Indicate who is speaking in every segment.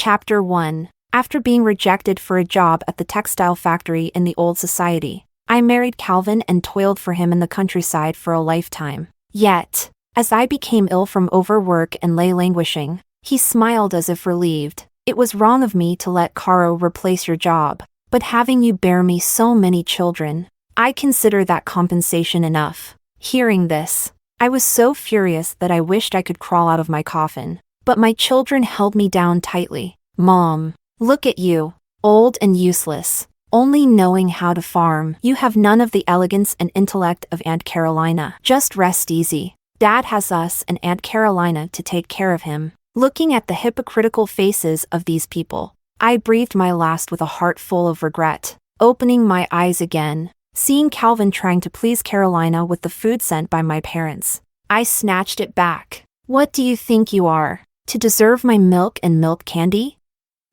Speaker 1: Chapter 1. After being rejected for a job at the textile factory in the old society, I married Calvin and toiled for him in the countryside for a lifetime. Yet, as I became ill from overwork and lay languishing, he smiled as if relieved. It was wrong of me to let Caro replace your job, but having you bear me so many children, I consider that compensation enough. Hearing this, I was so furious that I wished I could crawl out of my coffin. But my children held me down tightly. Mom, look at you, old and useless, only knowing how to farm. You have none of the elegance and intellect of Aunt Carolina. Just rest easy. Dad has us and Aunt Carolina to take care of him. Looking at the hypocritical faces of these people, I breathed my last with a heart full of regret. Opening my eyes again, seeing Calvin trying to please Carolina with the food sent by my parents, I snatched it back. What do you think you are, to deserve my milk and milk candy?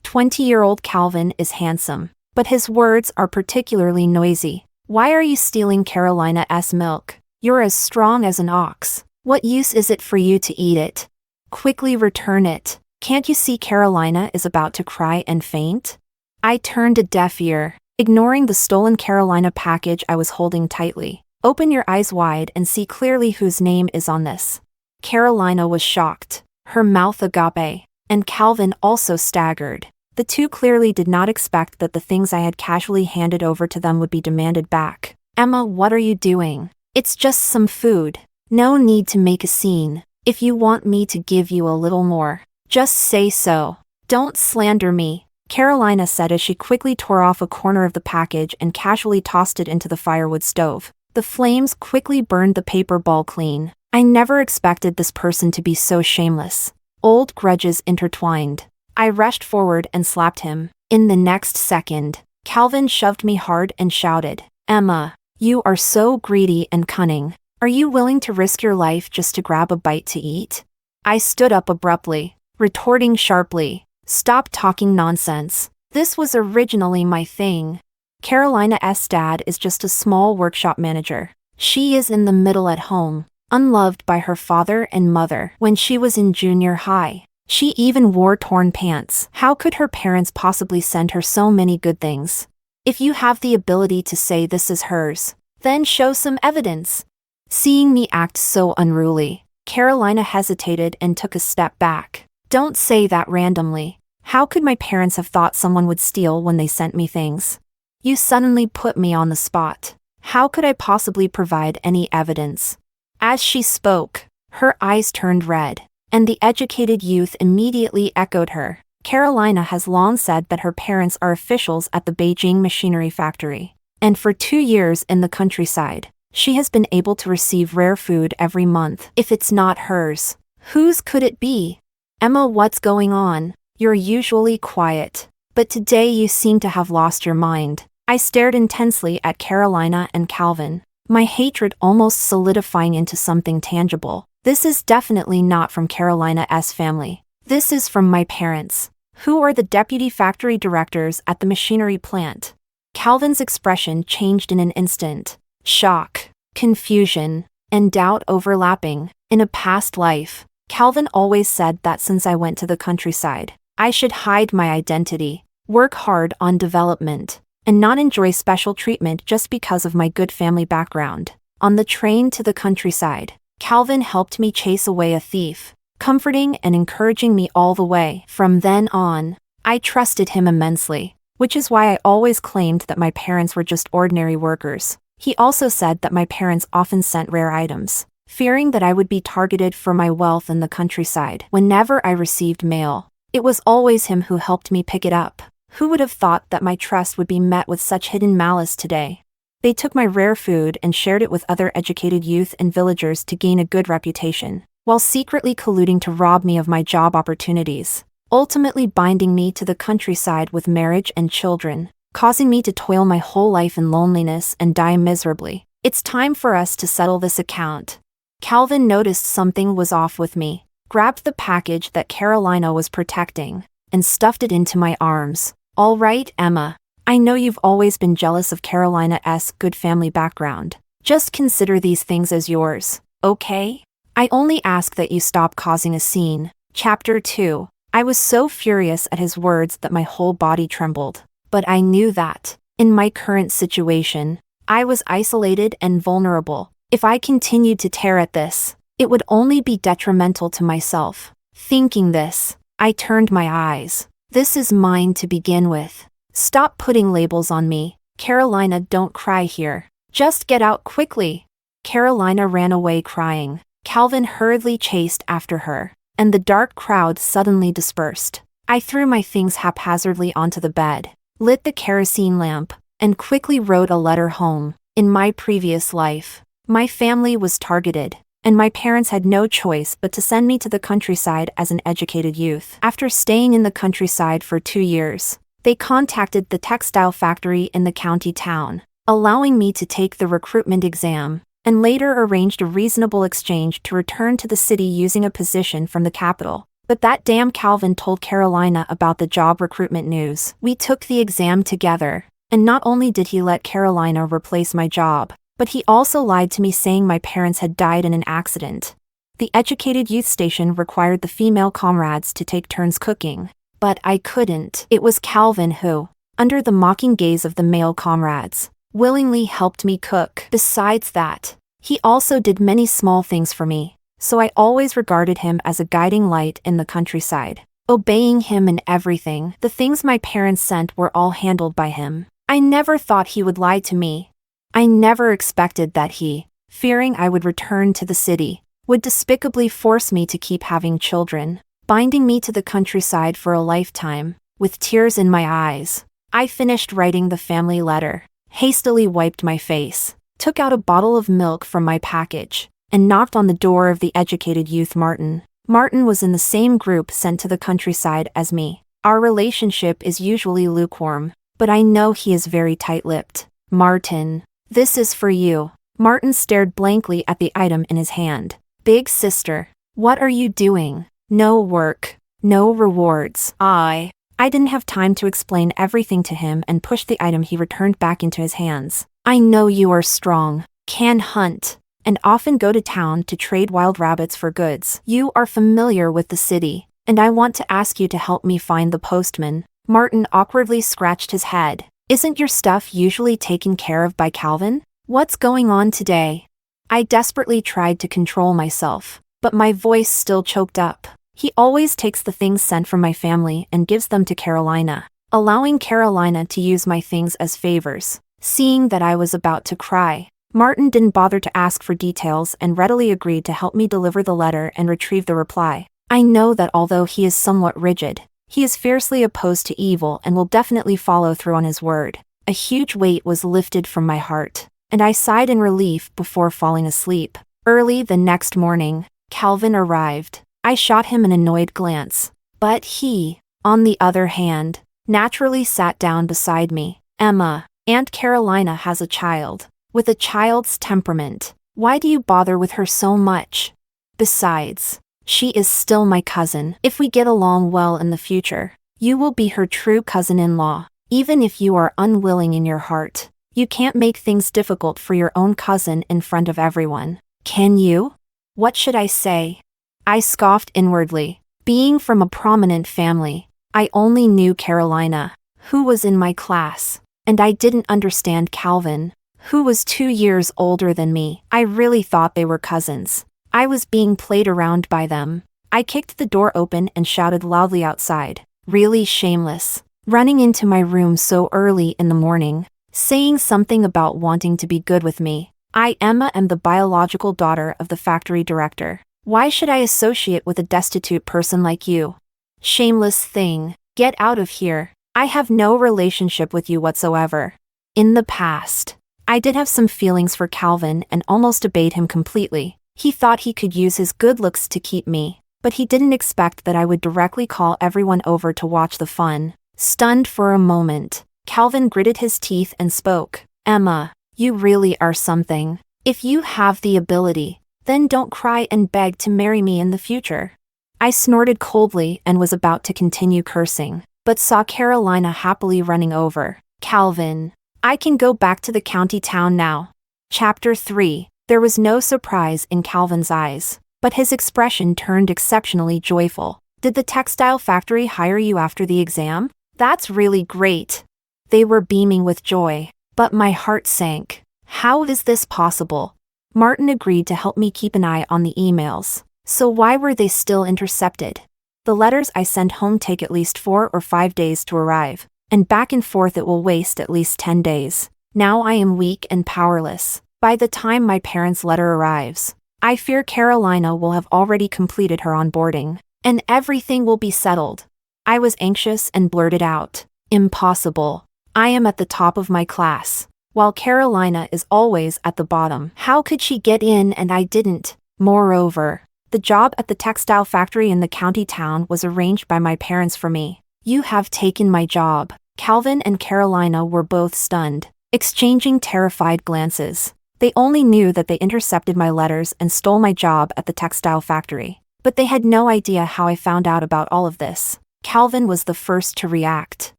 Speaker 1: 20-year-old Calvin is handsome, but his words are particularly noisy. Why are you stealing Carolina's milk? You're as strong as an ox. What use is it for you to eat it? Quickly return it. Can't you see Carolina is about to cry and faint? I turned a deaf ear, ignoring the stolen Carolina package I was holding tightly. Open your eyes wide and see clearly whose name is on this. Carolina was shocked, her mouth agape, and Calvin also staggered. The two clearly did not expect that the things I had casually handed over to them would be demanded back. Emma, what are you doing? It's just some food. No need to make a scene. If you want me to give you a little more, just say so. Don't slander me, Carolina said as she quickly tore off a corner of the package and casually tossed it into the firewood stove. The flames quickly burned the paper ball clean. I never expected this person to be so shameless. Old grudges intertwined. I rushed forward and slapped him. In the next second, Calvin shoved me hard and shouted, Emma, you are so greedy and cunning. Are you willing to risk your life just to grab a bite to eat? I stood up abruptly, retorting sharply, stop talking nonsense. This was originally my thing. Carolina's dad is just a small workshop manager. She is in the middle at home, unloved by her father and mother. When she was in junior high, she even wore torn pants. How could her parents possibly send her so many good things? If you have the ability to say this is hers, then show some evidence. Seeing me act so unruly, Carolina hesitated and took a step back. Don't say that randomly. How could my parents have thought someone would steal when they sent me things? You suddenly put me on the spot. How could I possibly provide any evidence? As she spoke, her eyes turned red, and the educated youth immediately echoed her. Carolina has long said that her parents are officials at the Beijing machinery factory, and for 2 years in the countryside, she has been able to receive rare food every month. If it's not hers, whose could it be? Emma, what's going on? You're usually quiet, but today you seem to have lost your mind. I stared intensely at Carolina and Calvin, my hatred almost solidifying into something tangible. This is definitely not from Carolina's family. This is from my parents, who are the deputy factory directors at the machinery plant. Calvin's expression changed in an instant. Shock, confusion, and doubt overlapping. In a past life, Calvin always said that since I went to the countryside, I should hide my identity, work hard on development, and not enjoy special treatment just because of my good family background. On the train to the countryside, Calvin helped me chase away a thief, comforting and encouraging me all the way. From then on, I trusted him immensely, which is why I always claimed that my parents were just ordinary workers. He also said that my parents often sent rare items, fearing that I would be targeted for my wealth in the countryside. Whenever I received mail, it was always him who helped me pick it up. Who would have thought that my trust would be met with such hidden malice today? They took my rare food and shared it with other educated youth and villagers to gain a good reputation, while secretly colluding to rob me of my job opportunities, ultimately binding me to the countryside with marriage and children, causing me to toil my whole life in loneliness and die miserably. It's time for us to settle this account. Calvin noticed something was off with me, grabbed the package that Carolina was protecting, and stuffed it into my arms. All right, Emma. I know you've always been jealous of Carolina's good family background. Just consider these things as yours, okay? I only ask that you stop causing a scene. Chapter 2. I was so furious at his words that my whole body trembled. But I knew that, in my current situation, I was isolated and vulnerable. If I continued to tear at this, it would only be detrimental to myself. Thinking this, I turned my eyes. This is mine to begin with. Stop putting labels on me. Carolina, don't cry here. Just get out quickly. Carolina ran away crying. Calvin hurriedly chased after her, and the dark crowd suddenly dispersed. I threw my things haphazardly onto the bed, lit the kerosene lamp, and quickly wrote a letter home. In my previous life, my family was targeted, and my parents had no choice but to send me to the countryside as an educated youth. After staying in the countryside for 2 years, they contacted the textile factory in the county town, allowing me to take the recruitment exam, and later arranged a reasonable exchange to return to the city using a position from the capital. But that damn Calvin told Carolina about the job recruitment news. We took the exam together, and not only did he let Carolina replace my job, but he also lied to me saying my parents had died in an accident. The educated youth station required the female comrades to take turns cooking, but I couldn't. It was Calvin who, under the mocking gaze of the male comrades, willingly helped me cook. Besides that, he also did many small things for me, so I always regarded him as a guiding light in the countryside, obeying him in everything. The things my parents sent were all handled by him. I never thought he would lie to me. I never expected that he, fearing I would return to the city, would despicably force me to keep having children, binding me to the countryside for a lifetime. With tears in my eyes, I finished writing the family letter, hastily wiped my face, took out a bottle of milk from my package, and knocked on the door of the educated youth Martin. Martin was in the same group sent to the countryside as me. Our relationship is usually lukewarm, but I know he is very tight-lipped. Martin, this is for you. Martin stared blankly at the item in his hand. Big sister, what are you doing? No work, no rewards. I didn't have time to explain everything to him and pushed the item he returned back into his hands. I know you are strong, can hunt, and often go to town to trade wild rabbits for goods. You are familiar with the city, and I want to ask you to help me find the postman. Martin awkwardly scratched his head. Isn't your stuff usually taken care of by Calvin? What's going on today? I desperately tried to control myself, but my voice still choked up. He always takes the things sent from my family and gives them to Carolina, allowing Carolina to use my things as favors. Seeing that I was about to cry, Martin didn't bother to ask for details and readily agreed to help me deliver the letter and retrieve the reply. I know that although he is somewhat rigid, he is fiercely opposed to evil and will definitely follow through on his word. A huge weight was lifted from my heart, and I sighed in relief before falling asleep. Early the next morning, Calvin arrived. I shot him an annoyed glance, but he, on the other hand, naturally sat down beside me. Emma, Aunt Carolina has a child. With a child's temperament, why do you bother with her so much? Besides, she is still my cousin. If we get along well in the future, you will be her true cousin-in-law. Even if you are unwilling in your heart, you can't make things difficult for your own cousin in front of everyone. Can you? What should I say? I scoffed inwardly. Being from a prominent family, I only knew Carolina, who was in my class, and I didn't understand Calvin, who was 2 years older than me. I really thought they were cousins. I was being played around by them. I kicked the door open and shouted loudly outside. Really shameless. Running into my room so early in the morning, saying something about wanting to be good with me. I, Emma, am the biological daughter of the factory director. Why should I associate with a destitute person like you? Shameless thing. Get out of here. I have no relationship with you whatsoever. In the past, I did have some feelings for Calvin and almost obeyed him completely. He thought he could use his good looks to keep me, but he didn't expect that I would directly call everyone over to watch the fun. Stunned for a moment, Calvin gritted his teeth and spoke. Emma, you really are something. If you have the ability, then don't cry and beg to marry me in the future. I snorted coldly and was about to continue cursing, but saw Carolina happily running over. Calvin, I can go back to the county town now. Chapter 3. There was no surprise in Calvin's eyes, but his expression turned exceptionally joyful. Did the textile factory hire you after the exam? That's really great. They were beaming with joy, but my heart sank. How is this possible? Martin agreed to help me keep an eye on the emails. So why were they still intercepted? The letters I send home take at least 4 or 5 days to arrive, and back and forth it will waste at least 10 days. Now I am weak and powerless. By the time my parents' letter arrives, I fear Carolina will have already completed her onboarding, and everything will be settled. I was anxious and blurted out, "Impossible. I am at the top of my class, while Carolina is always at the bottom. How could she get in and I didn't?" Moreover, the job at the textile factory in the county town was arranged by my parents for me. "You have taken my job." Calvin and Carolina were both stunned, exchanging terrified glances. They only knew that they intercepted my letters and stole my job at the textile factory, but they had no idea how I found out about all of this. Calvin was the first to react,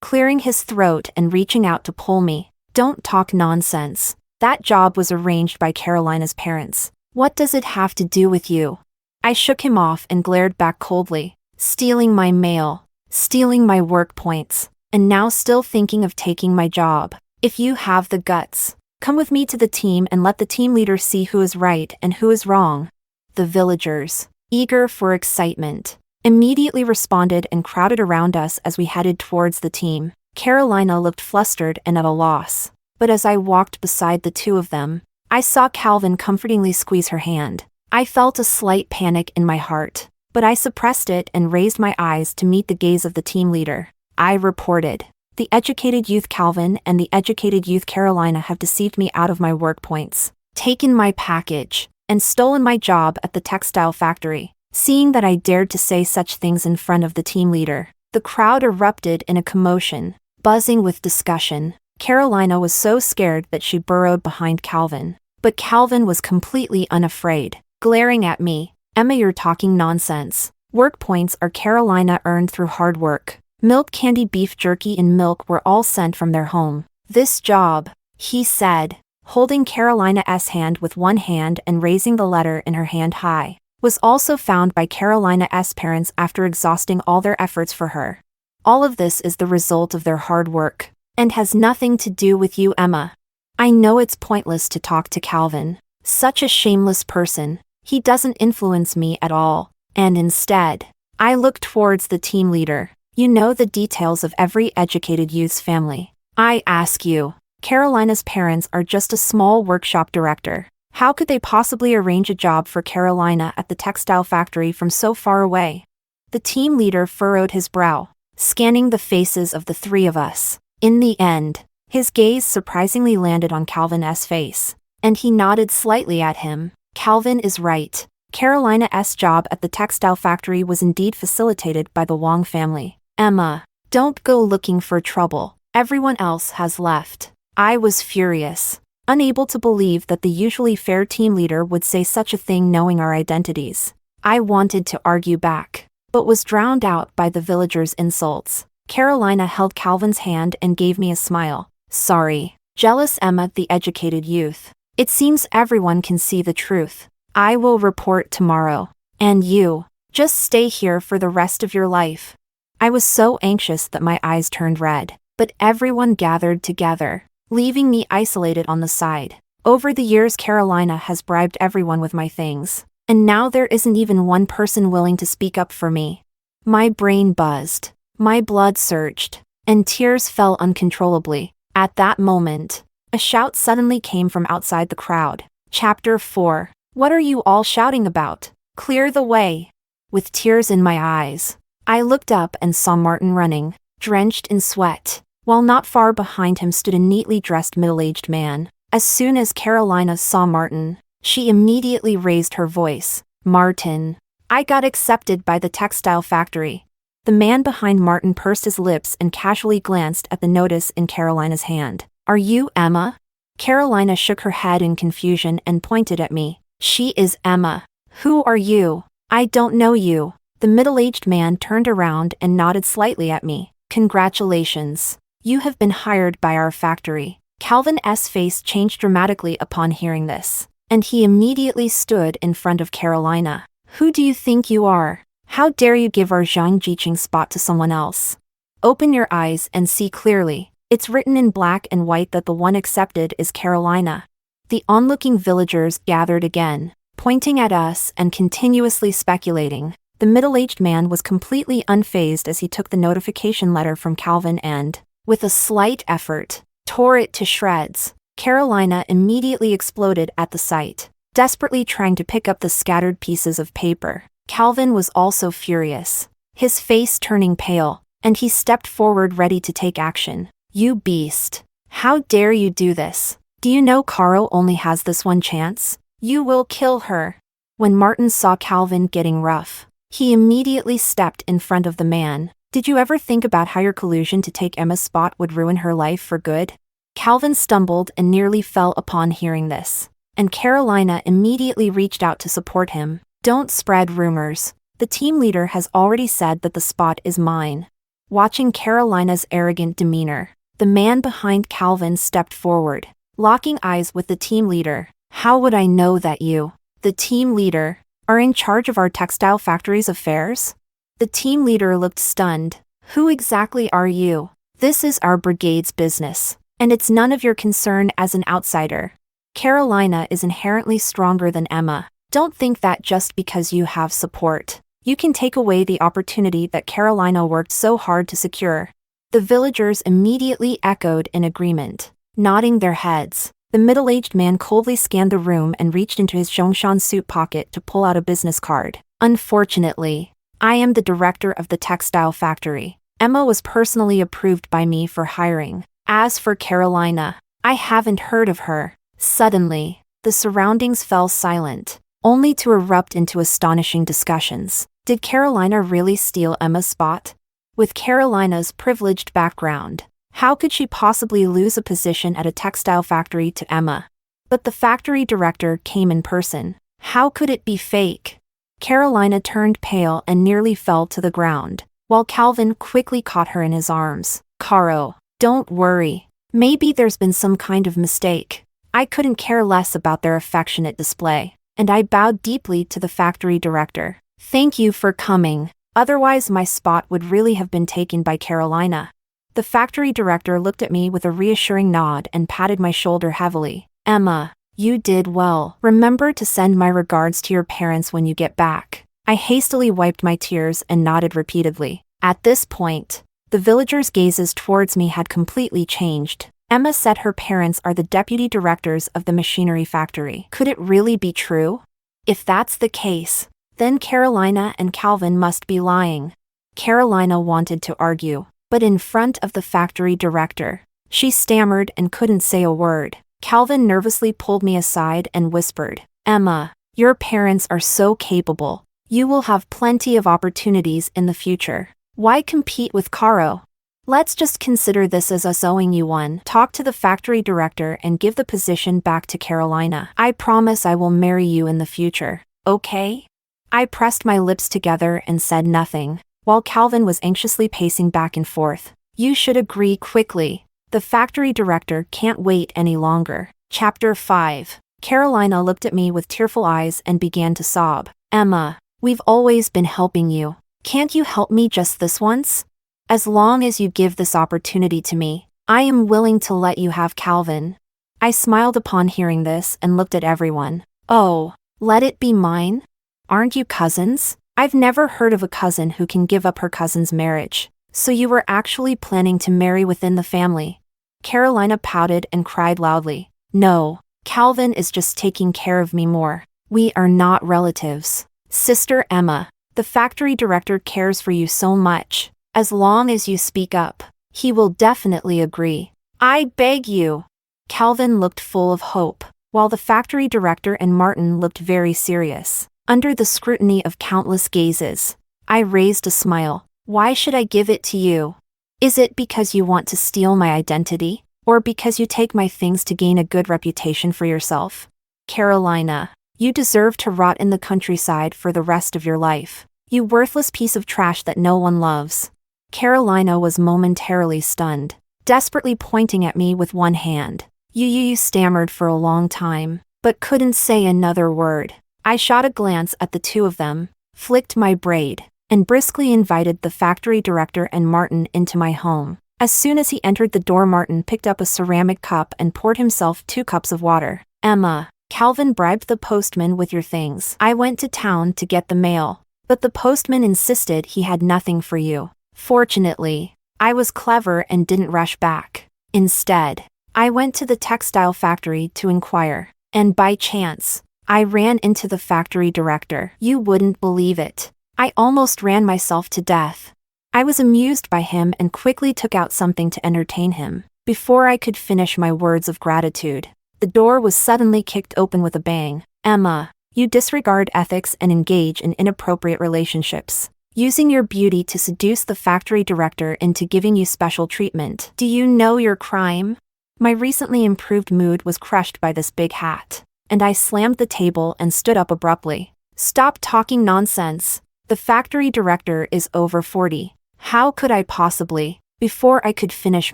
Speaker 1: clearing his throat and reaching out to pull me. "Don't talk nonsense. That job was arranged by Carolina's parents. What does it have to do with you?" I shook him off and glared back coldly. "Stealing my mail, stealing my work points, and now still thinking of taking my job. If you have the guts, come with me to the team and let the team leader see who is right and who is wrong." The villagers, eager for excitement, immediately responded and crowded around us as we headed towards the team. Carolina looked flustered and at a loss, but as I walked beside the two of them, I saw Calvin comfortingly squeeze her hand. I felt a slight panic in my heart, but I suppressed it and raised my eyes to meet the gaze of the team leader. I reported, "The educated youth Calvin and the educated youth Carolina have deceived me out of my work points, taken my package, and stolen my job at the textile factory." Seeing that I dared to say such things in front of the team leader, the crowd erupted in a commotion, buzzing with discussion. Carolina was so scared that she burrowed behind Calvin, but Calvin was completely unafraid, glaring at me. "Emma, you're talking nonsense. Work points are Carolina earned through hard work. Milk, candy, beef jerky, and milk were all sent from their home. This job," he said, holding Carolina's hand with one hand and raising the letter in her hand high, "was also found by Carolina's parents after exhausting all their efforts for her. All of this is the result of their hard work, and has nothing to do with you, Emma." I know it's pointless to talk to Calvin. Such a shameless person. He doesn't influence me at all. And instead, I look towards the team leader. "You know the details of every educated youth's family. I ask you, Carolina's parents are just a small workshop director. How could they possibly arrange a job for Carolina at the textile factory from so far away?" The team leader furrowed his brow, scanning the faces of the three of us. In the end, his gaze surprisingly landed on Calvin's face, and he nodded slightly at him. "Calvin is right. Carolina's job at the textile factory was indeed facilitated by the Wong family. Emma, don't go looking for trouble. Everyone else has left." I was furious, unable to believe that the usually fair team leader would say such a thing knowing our identities. I wanted to argue back, but was drowned out by the villagers' insults. Carolina held Calvin's hand and gave me a smile. "Sorry, jealous Emma, the educated youth. It seems everyone can see the truth. I will report tomorrow. And you, just stay here for the rest of your life." I was so anxious that my eyes turned red, but everyone gathered together, leaving me isolated on the side. Over the years, Carolina has bribed everyone with my things, and now there isn't even one person willing to speak up for me. My brain buzzed, my blood surged, and tears fell uncontrollably. At that moment, a shout suddenly came from outside the crowd. Chapter 4. "What are you all shouting about? Clear the way." With tears in my eyes, I looked up and saw Martin running, drenched in sweat, while not far behind him stood a neatly dressed middle-aged man. As soon as Carolina saw Martin, she immediately raised her voice. "Martin, I got accepted by the textile factory." The man behind Martin pursed his lips and casually glanced at the notice in Carolina's hand. "Are you Emma?" Carolina shook her head in confusion and pointed at me. "She is Emma. Who are you?" "I don't know you." The middle-aged man turned around and nodded slightly at me. "Congratulations. You have been hired by our factory." Calvin's face changed dramatically upon hearing this, and he immediately stood in front of Carolina. "Who do you think you are? How dare you give our Zhang Jiqing spot to someone else? Open your eyes and see clearly. It's written in black and white that the one accepted is Carolina. The onlooking villagers gathered again, pointing at us and continuously speculating. The middle-aged man was completely unfazed as he took the notification letter from Calvin and, with a slight effort, tore it to shreds. Carolina immediately exploded at the sight, desperately trying to pick up the scattered pieces of paper. Calvin was also furious, his face turning pale, and he stepped forward ready to take action. You beast! How dare you do this? Do you know Caro only has this one chance? You will kill her. When Martin saw Calvin getting rough, he immediately stepped in front of the man. Did you ever think about how your collusion to take Emma's spot would ruin her life for good? Calvin stumbled and nearly fell upon hearing this, and Carolina immediately reached out to support him. Don't spread rumors. The team leader has already said that the spot is mine. Watching Carolina's arrogant demeanor, the man behind Calvin stepped forward, locking eyes with the team leader. How would I know that you, the team leader, are in charge of our textile factory's affairs? The team leader looked stunned. Who exactly are you? This is our brigade's business, and it's none of your concern as an outsider. Carolina is inherently stronger than Emma. Don't think that just because you have support, you can take away the opportunity that Carolina worked so hard to secure. The villagers immediately echoed in agreement, nodding their heads. The middle-aged man coldly scanned the room and reached into his Zhongshan suit pocket to pull out a business card. Unfortunately, I am the director of the textile factory. Emma was personally approved by me for hiring. As for Carolina, I haven't heard of her. Suddenly, the surroundings fell silent, only to erupt into astonishing discussions. Did Carolina really steal Emma's spot? With Carolina's privileged background, how could she possibly lose a position at a textile factory to Emma? But the factory director came in person. How could it be fake? Carolina turned pale and nearly fell to the ground, while Calvin quickly caught her in his arms. Caro, don't worry. Maybe there's been some kind of mistake. I couldn't care less about their affectionate display, and I bowed deeply to the factory director. Thank you for coming. Otherwise my spot would really have been taken by Carolina. The factory director looked at me with a reassuring nod and patted my shoulder heavily. Emma, you did well. Remember to send my regards to your parents when you get back. I hastily wiped my tears and nodded repeatedly. At this point, the villagers' gazes towards me had completely changed. Emma said her parents are the deputy directors of the machinery factory. Could it really be true? If that's the case, then Carolina and Calvin must be lying. Carolina wanted to argue, but in front of the factory director, she stammered and couldn't say a word. Calvin nervously pulled me aside and whispered, Emma, your parents are so capable. You will have plenty of opportunities in the future. Why compete with Caro? Let's just consider this as us owing you one. Talk to the factory director and give the position back to Carolina. I promise I will marry you in the future, okay? I pressed my lips together and said nothing, while Calvin was anxiously pacing back and forth. You should agree quickly. The factory director can't wait any longer. Chapter 5. Carolina looked at me with tearful eyes and began to sob. Emma, we've always been helping you. Can't you help me just this once? As long as you give this opportunity to me, I am willing to let you have Calvin. I smiled upon hearing this and looked at everyone. Oh, let it be mine? Aren't you cousins? I've never heard of a cousin who can give up her cousin's marriage. So you were actually planning to marry within the family? Carolina pouted and cried loudly. No, Calvin is just taking care of me more. We are not relatives. Sister Emma, the factory director cares for you so much. As long as you speak up, he will definitely agree. I beg you. Calvin looked full of hope, while the factory director and Martin looked very serious. Under the scrutiny of countless gazes, I raised a smile. Why should I give it to you? Is it because you want to steal my identity, or because you take my things to gain a good reputation for yourself? Carolina, you deserve to rot in the countryside for the rest of your life. You worthless piece of trash that no one loves. Carolina was momentarily stunned, desperately pointing at me with one hand. You stammered for a long time, but couldn't say another word. I shot a glance at the two of them, flicked my braid, and briskly invited the factory director and Martin into my home. As soon as he entered the door, Martin picked up a ceramic cup and poured himself 2 cups of water. Emma, Calvin bribed the postman with your things. I went to town to get the mail, but the postman insisted he had nothing for you. Fortunately, I was clever and didn't rush back. Instead, I went to the textile factory to inquire, and by chance, I ran into the factory director. You wouldn't believe it. I almost ran myself to death. I was amused by him and quickly took out something to entertain him. Before I could finish my words of gratitude, the door was suddenly kicked open with a bang. Emma, you disregard ethics and engage in inappropriate relationships, using your beauty to seduce the factory director into giving you special treatment. Do you know your crime? My recently improved mood was crushed by this big hat, and I slammed the table and stood up abruptly. Stop talking nonsense. The factory director is over 40. How could I possibly? Before I could finish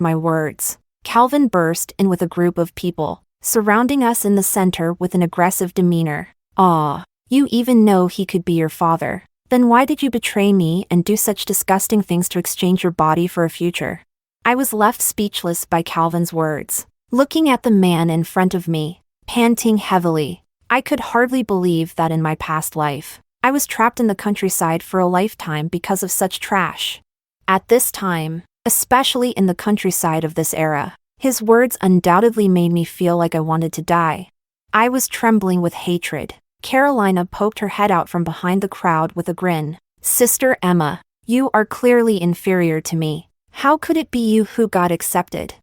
Speaker 1: my words, Calvin burst in with a group of people, surrounding us in the center with an aggressive demeanor. "Ah, you even know he could be your father. Then why did you betray me and do such disgusting things to exchange your body for a future?" I was left speechless by Calvin's words, looking at the man in front of me, panting heavily. I could hardly believe that in my past life, I was trapped in the countryside for a lifetime because of such trash. At this time, especially in the countryside of this era, his words undoubtedly made me feel like I wanted to die. I was trembling with hatred. Carolina poked her head out from behind the crowd with a grin. "Sister Emma, you are clearly inferior to me. How could it be you who got accepted?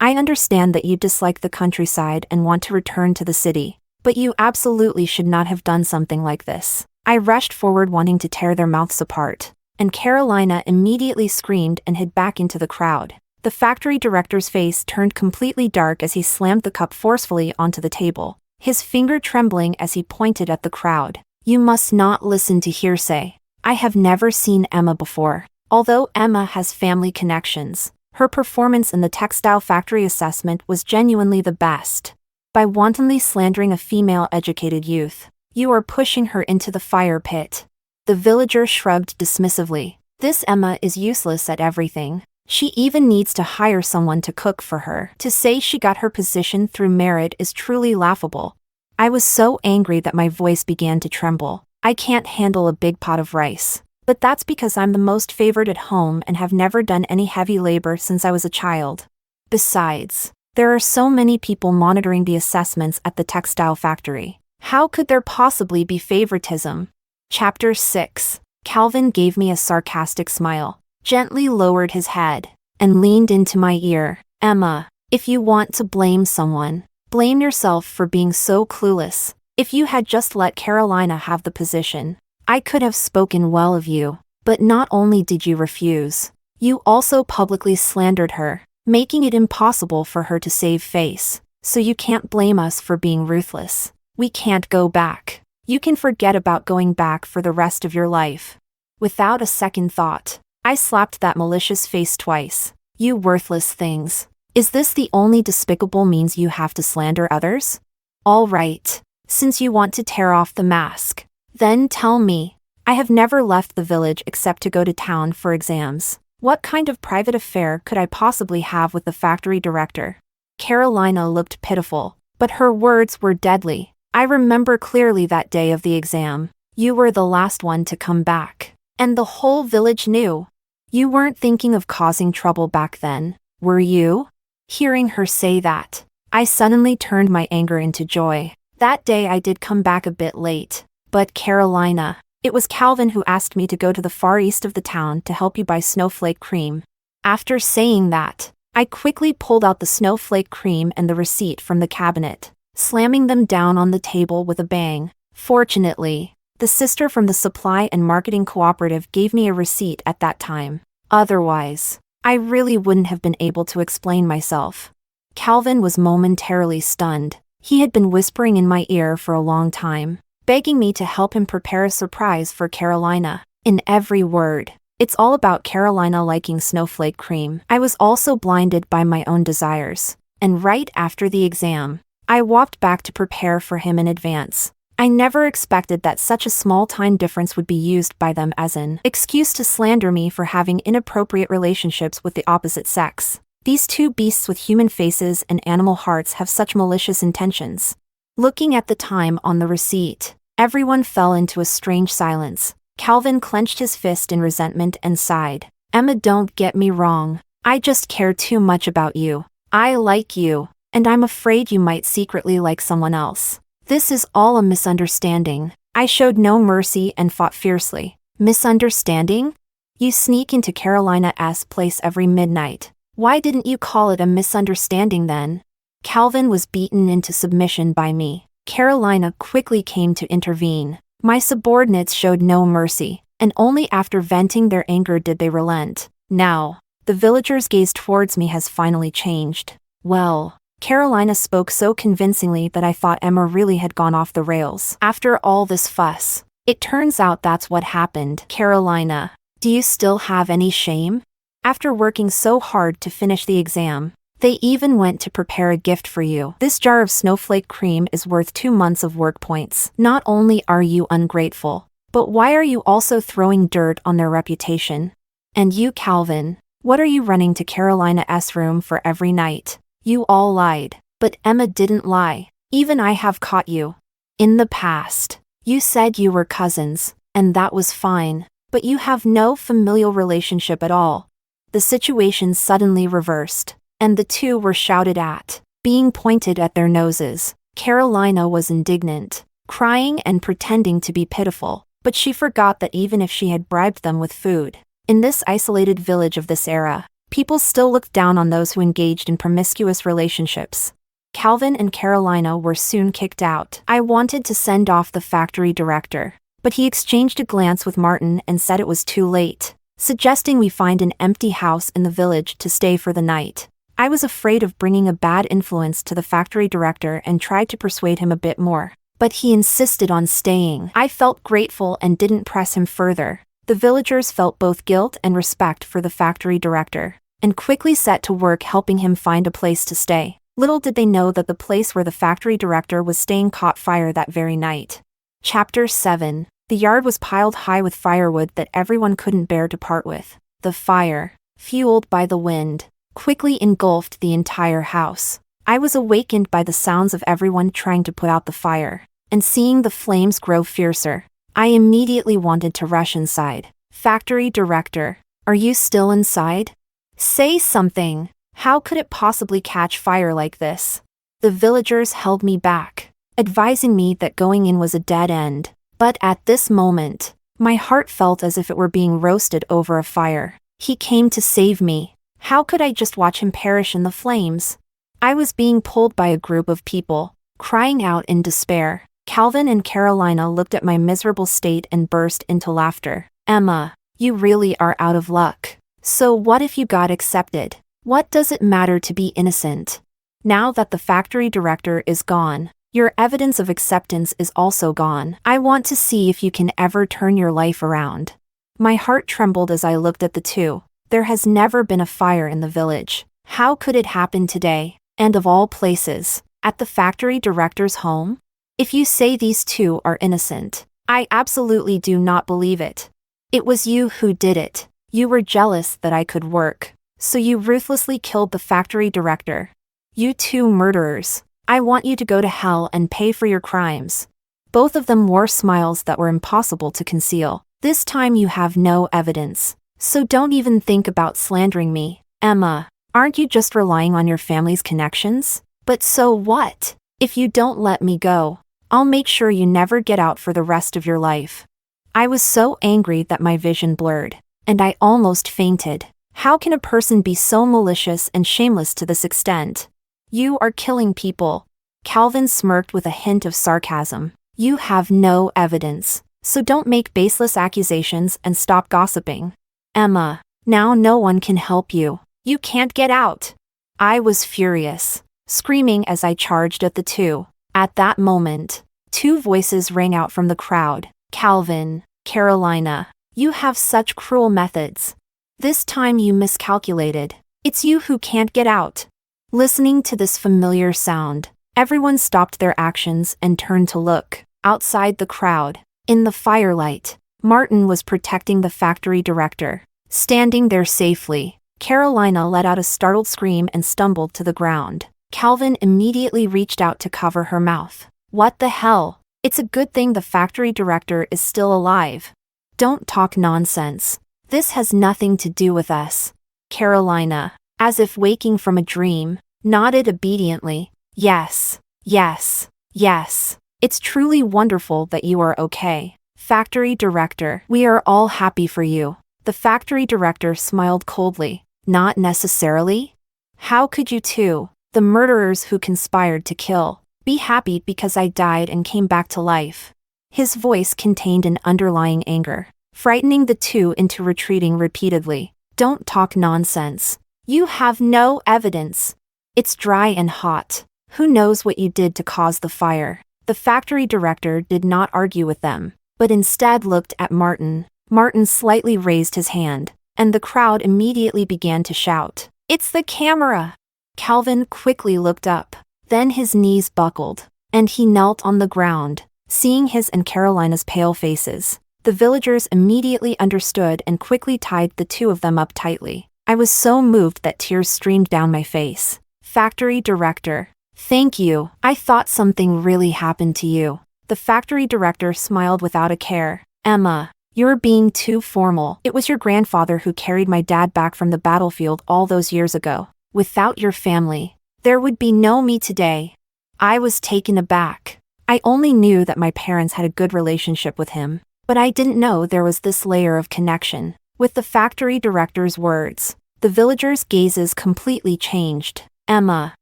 Speaker 1: I understand that you dislike the countryside and want to return to the city, but you absolutely should not have done something like this." I rushed forward wanting to tear their mouths apart, and Carolina immediately screamed and hid back into the crowd. The factory director's face turned completely dark as he slammed the cup forcefully onto the table, his finger trembling as he pointed at the crowd. "You must not listen to hearsay. I have never seen Emma before. Although Emma has family connections, her performance in the textile factory assessment was genuinely the best. By wantonly slandering a female educated youth, you are pushing her into the fire pit." The villager shrugged dismissively. "This Emma is useless at everything. She even needs to hire someone to cook for her. To say she got her position through merit is truly laughable." I was so angry that my voice began to tremble. "I can't handle a big pot of rice, but that's because I'm the most favored at home and have never done any heavy labor since I was a child. Besides, there are so many people monitoring the assessments at the textile factory. How could there possibly be favoritism?" Chapter 6. Calvin gave me a sarcastic smile, gently lowered his head, and leaned into my ear. "Emma, if you want to blame someone, blame yourself for being so clueless. If you had just let Carolina have the position, I could have spoken well of you, but not only did you refuse, you also publicly slandered her, making it impossible for her to save face. So you can't blame us for being ruthless. We can't go back. You can forget about going back for the rest of your life." Without a second thought, I slapped that malicious face twice. "You worthless things. Is this the only despicable means you have to slander others? All right, since you want to tear off the mask, then tell me. I have never left the village except to go to town for exams. What kind of private affair could I possibly have with the factory director?" Carolina looked pitiful, but her words were deadly. "I remember clearly that day of the exam. You were the last one to come back, and the whole village knew. You weren't thinking of causing trouble back then, were you?" Hearing her say that, I suddenly turned my anger into joy. That day I did come back a bit late, but Carolina, it was Calvin who asked me to go to the far east of the town to help you buy snowflake cream. After saying that, I quickly pulled out the snowflake cream and the receipt from the cabinet, slamming them down on the table with a bang. Fortunately, the sister from the supply and marketing cooperative gave me a receipt at that time. Otherwise, I really wouldn't have been able to explain myself. Calvin was momentarily stunned. He had been whispering in my ear for a long time, begging me to help him prepare a surprise for Carolina. In every word, it's all about Carolina liking snowflake cream. I was also blinded by my own desires, and right after the exam, I walked back to prepare for him in advance. I never expected that such a small time difference would be used by them as an excuse to slander me for having inappropriate relationships with the opposite sex. These two beasts with human faces and animal hearts have such malicious intentions. Looking at the time on the receipt, everyone fell into a strange silence. Calvin clenched his fist in resentment and sighed. Emma, don't get me wrong. I just care too much about you. I like you, and I'm afraid you might secretly like someone else. This is all a misunderstanding. I showed no mercy and fought fiercely. Misunderstanding? You sneak into Carolina's place every midnight. Why didn't you call it a misunderstanding then? Calvin was beaten into submission by me. Carolina quickly came to intervene. My subordinates showed no mercy, and only after venting their anger did they relent. Now, the villagers' gaze towards me has finally changed. Well, Carolina spoke so convincingly that I thought Emma really had gone off the rails. After all this fuss, it turns out that's what happened. Carolina, do you still have any shame? After working so hard to finish the exam, they even went to prepare a gift for you. This jar of snowflake cream is worth 2 months of work points. Not only are you ungrateful, but why are you also throwing dirt on their reputation? And you, Calvin, what are you running to Carolina's room for every night? You all lied, but Emma didn't lie. Even I have caught you. In the past, you said you were cousins, and that was fine, but you have no familial relationship at all. The situation suddenly reversed, and the two were shouted at, being pointed at their noses. Carolina was indignant, crying and pretending to be pitiful, but she forgot that even if she had bribed them with food, in this isolated village of this era, people still looked down on those who engaged in promiscuous relationships. Calvin and Carolina were soon kicked out. I wanted to send off the factory director, but he exchanged a glance with Martin and said it was too late, suggesting we find an empty house in the village to stay for the night. I was afraid of bringing a bad influence to the factory director and tried to persuade him a bit more, but he insisted on staying. I felt grateful and didn't press him further. The villagers felt both guilt and respect for the factory director, and quickly set to work helping him find a place to stay. Little did they know that the place where the factory director was staying caught fire that very night. Chapter 7. The yard was piled high with firewood that everyone couldn't bear to part with. The fire, fueled by the wind, quickly engulfed the entire house. I was awakened by the sounds of everyone trying to put out the fire, and seeing the flames grow fiercer. I immediately wanted to rush inside. Factory director, are you still inside? Say something. How could it possibly catch fire like this? The villagers held me back, advising me that going in was a dead end. But at this moment, my heart felt as if it were being roasted over a fire. He came to save me. How could I just watch him perish in the flames? I was being pulled by a group of people, crying out in despair. Calvin and Carolina looked at my miserable state and burst into laughter. Emma, you really are out of luck. So what if you got accepted? What does it matter to be innocent? Now that the factory director is gone, your evidence of acceptance is also gone. I want to see if you can ever turn your life around. My heart trembled as I looked at the two. There has never been a fire in the village. How could it happen today? And of all places, at the factory director's home? If you say these two are innocent, I absolutely do not believe it. It was you who did it. You were jealous that I could work, so you ruthlessly killed the factory director. You two murderers. I want you to go to hell and pay for your crimes. Both of them wore smiles that were impossible to conceal. This time you have no evidence, so don't even think about slandering me. Emma, aren't you just relying on your family's connections? But so what? If you don't let me go, I'll make sure you never get out for the rest of your life. I was so angry that my vision blurred, and I almost fainted. How can a person be so malicious and shameless to this extent? You are killing people. Calvin smirked with a hint of sarcasm. You have no evidence, so don't make baseless accusations and stop gossiping. Emma, now no one can help you. You can't get out. I was furious, screaming as I charged at the two. At that moment, two voices rang out from the crowd. Calvin, Carolina, you have such cruel methods. This time you miscalculated. It's you who can't get out. Listening to this familiar sound, everyone stopped their actions and turned to look. Outside the crowd, in the firelight, Martin was protecting the factory director. Standing there safely, Carolina let out a startled scream and stumbled to the ground. Calvin immediately reached out to cover her mouth. What the hell? It's a good thing the factory director is still alive. Don't talk nonsense. This has nothing to do with us. Carolina, as if waking from a dream, nodded obediently. Yes, yes, yes. It's truly wonderful that you are okay. Factory director, we are all happy for you. The factory director smiled coldly. Not necessarily? How could you two, the murderers who conspired to kill, be happy because I died and came back to life? His voice contained an underlying anger, frightening the two into retreating repeatedly. Don't talk nonsense. You have no evidence. It's dry and hot. Who knows what you did to cause the fire? The factory director did not argue with them, but instead looked at Martin. Martin slightly raised his hand, and the crowd immediately began to shout, "It's the camera!" Calvin quickly looked up, then his knees buckled, and he knelt on the ground. Seeing his and Carolina's pale faces, the villagers immediately understood and quickly tied the two of them up tightly. I was so moved that tears streamed down my face. Factory director, thank you. I thought something really happened to you. The factory director smiled without a care. Emma, you're being too formal. It was your grandfather who carried my dad back from the battlefield all those years ago. Without your family, there would be no me today. I was taken aback. I only knew that my parents had a good relationship with him, but I didn't know there was this layer of connection. With the factory director's words, the villagers' gazes completely changed. Emma,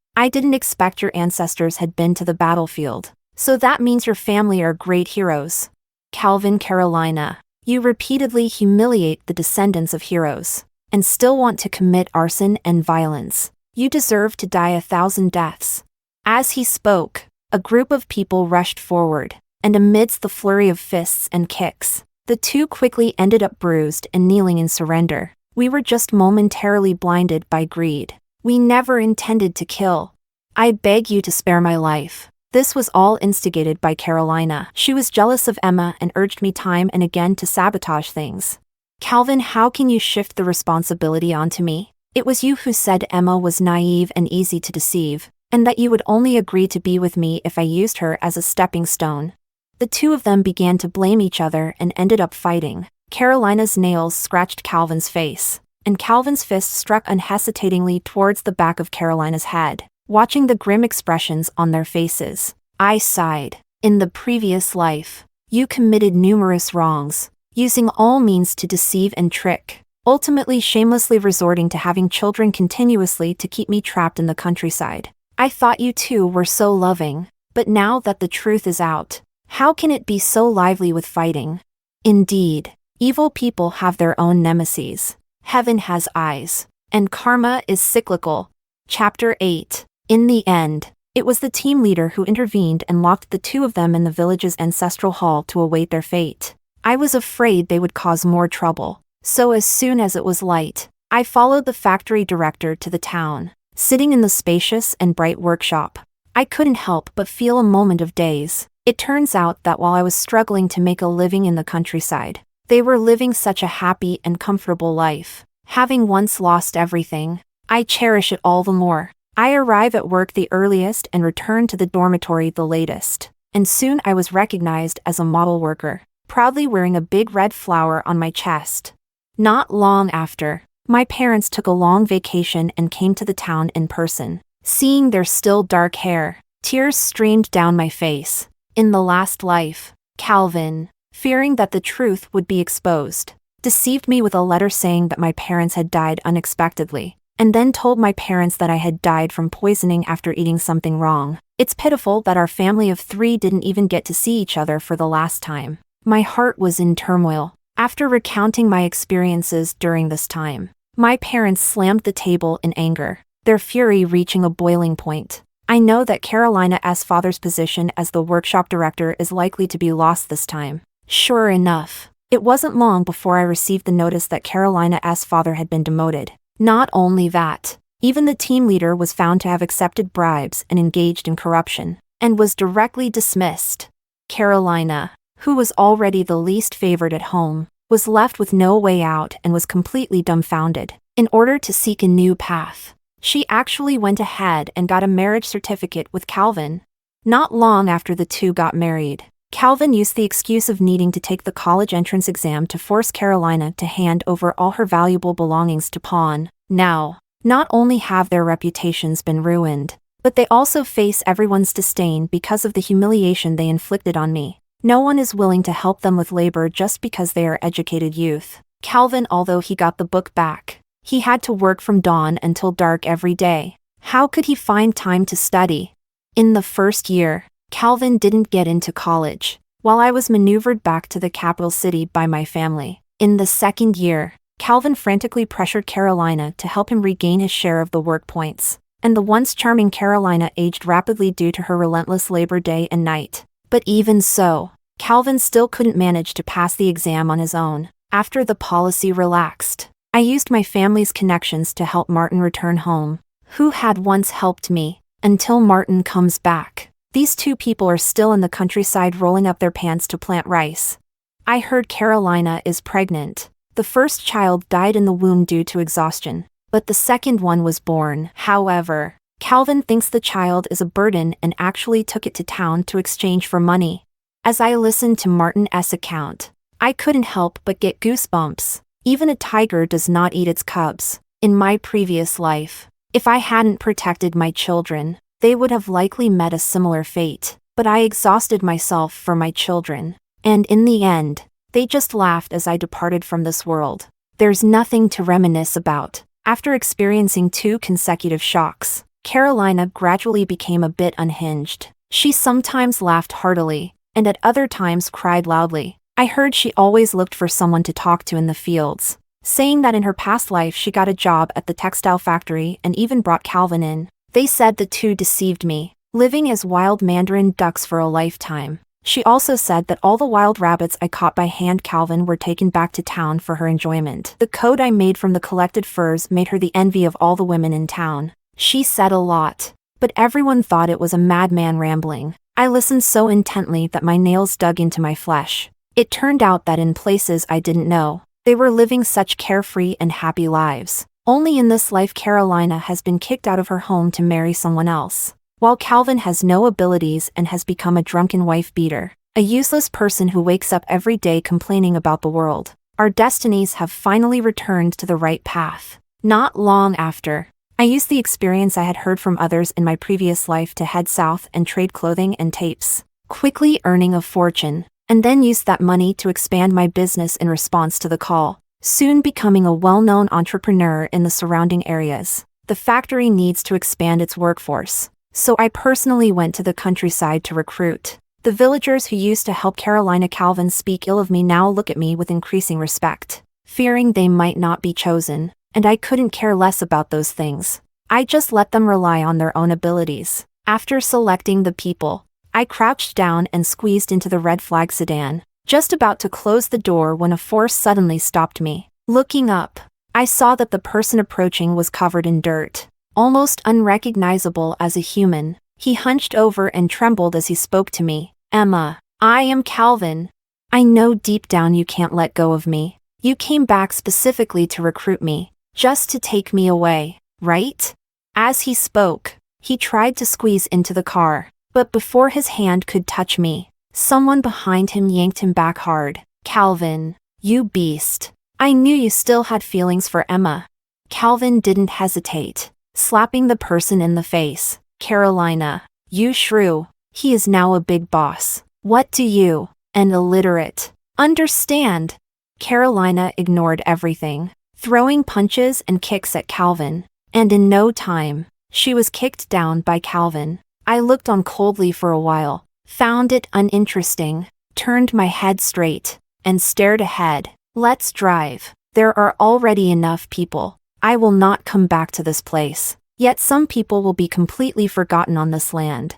Speaker 1: I didn't expect your ancestors had been to the battlefield, so that means your family are great heroes. Calvin, Carolina, you repeatedly humiliate the descendants of heroes, and still want to commit arson and violence. You deserve to die 1,000 deaths. As he spoke, a group of people rushed forward, and amidst the flurry of fists and kicks, the two quickly ended up bruised and kneeling in surrender. We were just momentarily blinded by greed. We never intended to kill. I beg you to spare my life. This was all instigated by Carolina. She was jealous of Emma and urged me time and again to sabotage things. Calvin, how can you shift the responsibility onto me? It was you who said Emma was naive and easy to deceive, and that you would only agree to be with me if I used her as a stepping stone. The two of them began to blame each other and ended up fighting. Carolina's nails scratched Calvin's face, and Calvin's fist struck unhesitatingly towards the back of Carolina's head. Watching the grim expressions on their faces, I sighed. In the previous life, you committed numerous wrongs, using all means to deceive and trick, ultimately shamelessly resorting to having children continuously to keep me trapped in the countryside. I thought you two were so loving, but now that the truth is out, how can it be so lively with fighting? Indeed, evil people have their own nemeses. Heaven has eyes, and karma is cyclical. Chapter 8. In the end, it was the team leader who intervened and locked the two of them in the village's ancestral hall to await their fate. I was afraid they would cause more trouble, so as soon as it was light, I followed the factory director to the town. Sitting in the spacious and bright workshop, I couldn't help but feel a moment of daze. It turns out that while I was struggling to make a living in the countryside, they were living such a happy and comfortable life. Having once lost everything, I cherish it all the more. I arrive at work the earliest and return to the dormitory the latest, and soon I was recognized as a model worker, proudly wearing a big red flower on my chest. Not long after, my parents took a long vacation and came to the town in person. Seeing their still dark hair, tears streamed down my face. In the last life, Calvin, fearing that the truth would be exposed, deceived me with a letter saying that my parents had died unexpectedly, and then told my parents that I had died from poisoning after eating something wrong. It's pitiful that our family of 3 didn't even get to see each other for the last time. My heart was in turmoil. After recounting my experiences during this time, my parents slammed the table in anger, their fury reaching a boiling point. I know that Carolina's father's position as the workshop director is likely to be lost this time. Sure enough, it wasn't long before I received the notice that Carolina's father had been demoted. Not only that, even the team leader was found to have accepted bribes and engaged in corruption, and was directly dismissed. Carolina, who was already the least favored at home, was left with no way out and was completely dumbfounded. In order to seek a new path, she actually went ahead and got a marriage certificate with Calvin. Not long after the two got married, Calvin used the excuse of needing to take the college entrance exam to force Carolina to hand over all her valuable belongings to pawn. Now, not only have their reputations been ruined, but they also face everyone's disdain because of the humiliation they inflicted on me. No one is willing to help them with labor just because they are educated youth. Calvin, although he got the book back, he had to work from dawn until dark every day. How could he find time to study? In the first year, Calvin didn't get into college, while I was maneuvered back to the capital city by my family. In the second year, Calvin frantically pressured Carolina to help him regain his share of the work points, and the once charming Carolina aged rapidly due to her relentless labor day and night. But even so, Calvin still couldn't manage to pass the exam on his own. After the policy relaxed, I used my family's connections to help Martin return home, who had once helped me. Until Martin comes back, these two people are still in the countryside rolling up their pants to plant rice. I heard Carolina is pregnant. The first child died in the womb due to exhaustion, but the second one was born. However, Calvin thinks the child is a burden and actually took it to town to exchange for money. As I listened to Martin's account, I couldn't help but get goosebumps. Even a tiger does not eat its cubs. In my previous life, if I hadn't protected my children, they would have likely met a similar fate. But I exhausted myself for my children, and in the end, they just laughed as I departed from this world. There's nothing to reminisce about. After experiencing 2 consecutive shocks, Carolina gradually became a bit unhinged. She sometimes laughed heartily, and at other times cried loudly. I heard she always looked for someone to talk to in the fields, saying that in her past life she got a job at the textile factory and even brought Calvin in. They said the two deceived me, living as wild mandarin ducks for a lifetime. She also said that all the wild rabbits I caught by hand Calvin were taken back to town for her enjoyment. The coat I made from the collected furs made her the envy of all the women in town. She said a lot, but everyone thought it was a madman rambling. I listened so intently that my nails dug into my flesh. It turned out that in places I didn't know, they were living such carefree and happy lives. Only in this life Carolina has been kicked out of her home to marry someone else, while Calvin has no abilities and has become a drunken wife-beater, a useless person who wakes up every day complaining about the world. Our destinies have finally returned to the right path. Not long after, I used the experience I had heard from others in my previous life to head south and trade clothing and tapes, quickly earning a fortune, and then used that money to expand my business in response to the call, soon becoming a well-known entrepreneur in the surrounding areas. The factory needs to expand its workforce, so I personally went to the countryside to recruit. The villagers who used to help Carolina Calvin speak ill of me now look at me with increasing respect, fearing they might not be chosen, and I couldn't care less about those things. I just let them rely on their own abilities. After selecting the people, I crouched down and squeezed into the red flag sedan, just about to close the door when a force suddenly stopped me. Looking up, I saw that the person approaching was covered in dirt, almost unrecognizable as a human. He hunched over and trembled as he spoke to me. "Emma, I am Calvin. I know deep down you can't let go of me. You came back specifically to recruit me, just to take me away, right?" As he spoke, he tried to squeeze into the car, but before his hand could touch me, someone behind him yanked him back hard. "Calvin, you beast. I knew you still had feelings for Emma." Calvin didn't hesitate, slapping the person in the face. "Carolina, you shrew. He is now a big boss. What do you, an illiterate, understand?" Carolina ignored everything, throwing punches and kicks at Calvin, and in no time, she was kicked down by Calvin. I looked on coldly for a while, found it uninteresting, turned my head straight, and stared ahead. "Let's drive. There are already enough people. I will not come back to this place. Yet some people will be completely forgotten on this land.